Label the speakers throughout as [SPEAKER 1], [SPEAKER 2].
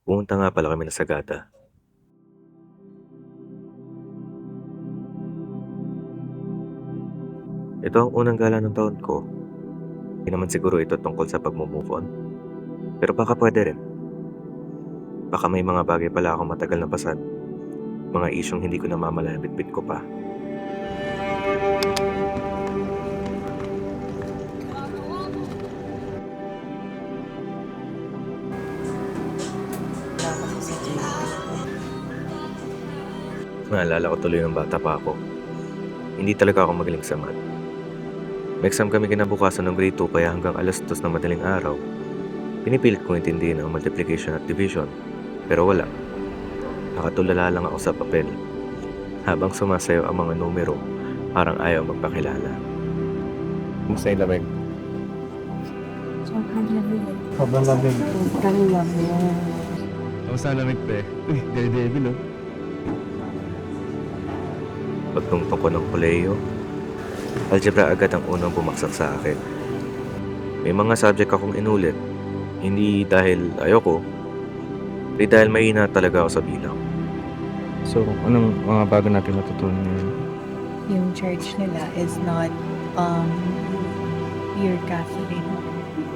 [SPEAKER 1] Pumunta nga pala kami ng Sagada. Ito ang unang gala ng taon ko. Hindi naman siguro ito tungkol sa pagmo-move on. Pero baka pwede rin. Baka may mga bagay pala akong matagal na pasad. Mga isyong hindi ko namamalayan bitbit ko pa. Naalala ko tuloy ng bata pa ako. Hindi talaga ako magaling sa math. May exam kami kinabukasan ng grade 2 kaya hanggang alas 2 na madaling araw, pinipilit kong intindihin ang multiplication at division. Pero wala. Nakatulala lang ako sa papel. Habang sumasayaw ang mga numero, parang ayaw magpakilala.
[SPEAKER 2] Kumusta yung lamig?
[SPEAKER 3] Sobrang lamig.
[SPEAKER 2] Sobrang lamig.
[SPEAKER 3] Sobrang lamig.
[SPEAKER 2] Kamusta ang lamig, pre? Uy, Daredevil, oh.
[SPEAKER 1] Pagtungtong ko ng koleyo, algebra agad ang unang bumaksak sa akin. May mga subject akong inulit, hindi dahil ayoko, hindi dahil mahina talaga ako sa bilang.
[SPEAKER 2] So, anong mga bago natin natutunan ngayon?
[SPEAKER 3] Yung church nila is not pure Catholic.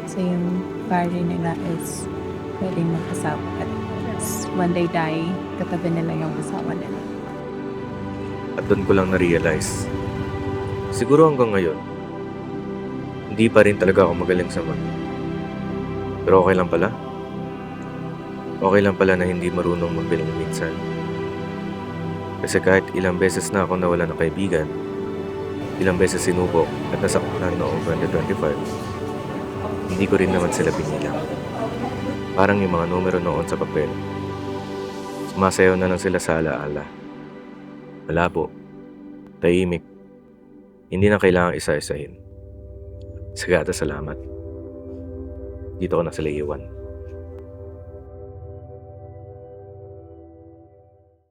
[SPEAKER 3] So yung pare nila is pwedeng mag-asawa. At when they die, katabi nila yung asawa nila.
[SPEAKER 1] At doon ko lang na-realize, siguro hanggang ngayon, hindi pa rin talaga ako magaling sa math. Pero okay lang pala. Okay lang pala na hindi marunong magbilang minsan. Kasi kahit ilang beses na ako nawala ng kaibigan, ilang beses sinubok at nasaktan noong 2025, hindi ko rin naman sila binilang. Parang yung mga numero noon sa papel. Sumasayaw na lang sila sa alaala. Malabo, tahimik, hindi na kailangang isa-isahin. Sagada, salamat. Dito ko na sila iwan.